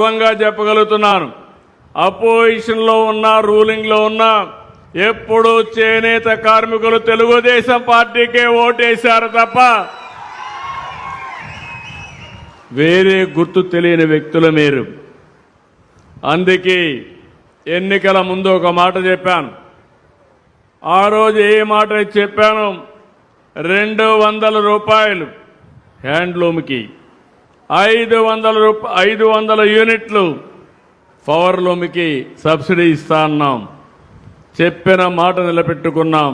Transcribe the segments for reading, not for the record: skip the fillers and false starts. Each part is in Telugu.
గర్వంగా చెప్పగలుగుతున్నాను. అపోజిషన్ లో ఉన్న, రూలింగ్ లో ఉన్న ఎప్పుడు చేనేత కార్మికులు తెలుగుదేశం పార్టీకే ఓటేశారు తప్ప వేరే గుర్తు తెలియని వ్యక్తులు మీరు. అందుకే ఎన్నికల ముందు ఒక మాట చెప్పాను. ఆ రోజు ఏ మాట చెప్పాను? 200 రూపాయలు హ్యాండ్లూమ్కి, 500 యూనిట్లు పవర్లూమ్కి సబ్సిడీ ఇస్తా అన్నాం. చెప్పిన మాట నిలబెట్టుకున్నాం.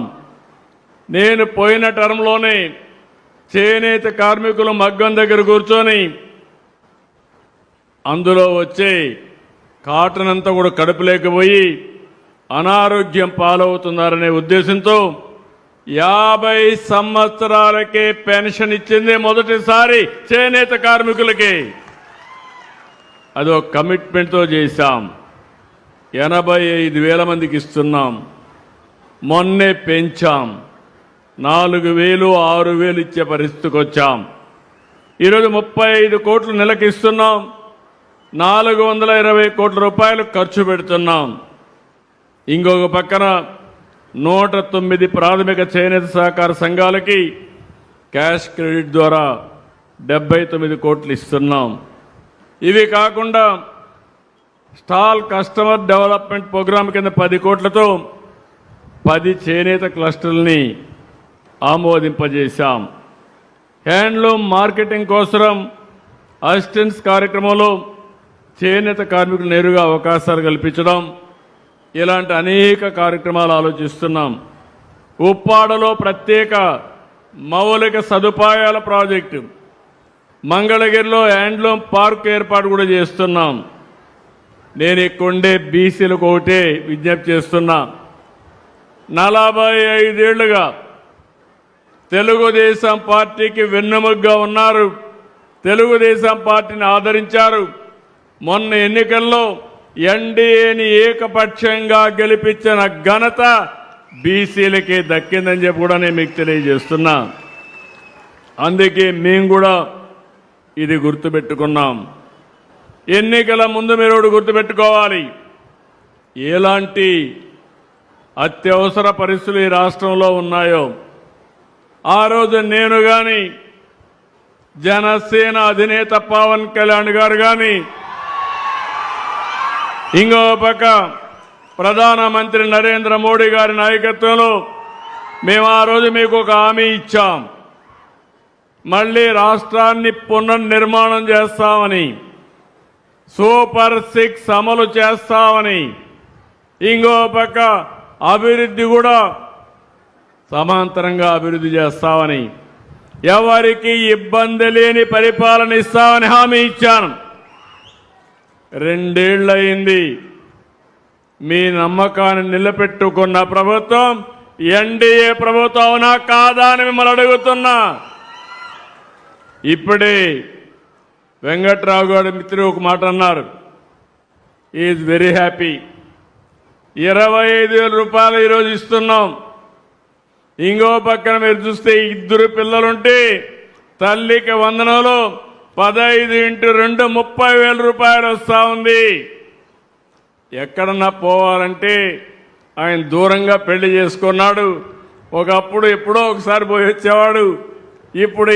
నేను పోయిన టర్మ్లోనే చేనేత కార్మికులు మగ్గం దగ్గర కూర్చొని అందులో వచ్చే కాటన్ అంతా కూడా కడుపులేకపోయి అనారోగ్యం పాలవుతున్నారనే ఉద్దేశంతో 50 సంవత్సరాలకే పెన్షన్ ఇచ్చింది మొదటిసారి చేనేత కార్మికులకి. అదో కమిట్మెంట్తో చేశాం. 85,000 మందికి ఇస్తున్నాం. మొన్నే పెంచాం. 4,000, 6,000 ఇచ్చే పరిస్థితికి వచ్చాం. ఈరోజు 35 కోట్లు నెలకి ఇస్తున్నాం. 420 కోట్ల రూపాయలు ఖర్చు పెడుతున్నాం. ఇంకొక పక్కన 109 ప్రాథమిక చేనేత సహకార సంఘాలకి క్యాష్ క్రెడిట్ ద్వారా 79 కోట్లు ఇస్తున్నాం. ఇవి కాకుండా స్టాల్ కస్టమర్ డెవలప్మెంట్ ప్రోగ్రాం కింద 10 కోట్లతో 10 చేనేత క్లస్టర్లని ఆమోదింపజేశాం. హ్యాండ్లూమ్ మార్కెటింగ్ కోసం అసిస్టెన్స్ కార్యక్రమంలో చేనేత కార్మికులు నేరుగా అవకాశాలు కల్పించడం, ఇలాంటి అనేక కార్యక్రమాలు ఆలోచిస్తున్నాం. ఉప్పాడలో ప్రత్యేక మౌలిక సదుపాయాల ప్రాజెక్టు, మంగళగిరిలో హ్యాండ్లూమ్ పార్క్ ఏర్పాటు కూడా చేస్తున్నాం. నేను ఇక్కడుండే బీసీలకు ఒకటే విజ్ఞప్తి చేస్తున్నా. 45 ఏళ్లుగా తెలుగుదేశం పార్టీకి వెన్నెముగ్గా ఉన్నారు. తెలుగుదేశం పార్టీని ఆదరించారు. మొన్న ఎన్నికల్లో ఎన్డీఏని ఏకపక్షంగా గెలిపించిన ఘనత బీసీలకే దక్కిందని చెప్పి కూడా నేను మీకు తెలియజేస్తున్నా. అందుకే మేము కూడా ఇది గుర్తుపెట్టుకున్నాం. ఎన్నికల ముందు మీరు గుర్తుపెట్టుకోవాలి, ఎలాంటి అత్యవసర పరిస్థితులు ఈ రాష్ట్రంలో ఉన్నాయో. ఆ రోజు నేను కానీ, జనసేన అధినేత పవన్ కళ్యాణ్ గారు కానీ, ఇంకో పక్క ప్రధానమంత్రి నరేంద్ర మోడీ గారి నాయకత్వంలో మేము ఆ రోజు మీకు ఒక హామీ ఇచ్చాం. మళ్ళీ రాష్ట్రాన్ని పునర్నిర్మాణం చేస్తామని, సూపర్ 6 అమలు చేస్తామని, ఇంకో పక్క అభివృద్ధి కూడా సమాంతరంగా అభివృద్ధి చేస్తామని, ఎవరికి ఇబ్బంది లేని పరిపాలన ఇస్తామని హామీ ఇచ్చాను. 2 ఏళ్లయింది. మీ నమ్మకాన్ని నిలబెట్టుకున్న ప్రభుత్వం ఎన్డీఏ ప్రభుత్వం అవునా కాదా అని మిమ్మల్ని అడుగుతున్నా. ఇప్పుడే వెంకట్రావు గారి మిత్రుడు ఒక మాట అన్నారు. Is very happy. 25,000 రూపాయలు ఈరోజు ఇస్తున్నాం. ఇంకో పక్కన మీరు చూస్తే 2 పిల్లలుంటే తల్లికి వందనంలో 15 × 2 30,000 రూపాయలు వస్తా ఉంది. ఎక్కడన్నా పోవాలంటే ఆయన దూరంగా పెళ్లి చేసుకున్నాడు. ఒకప్పుడు ఎప్పుడో ఒకసారి పోయి వచ్చేవాడు. ఇప్పుడు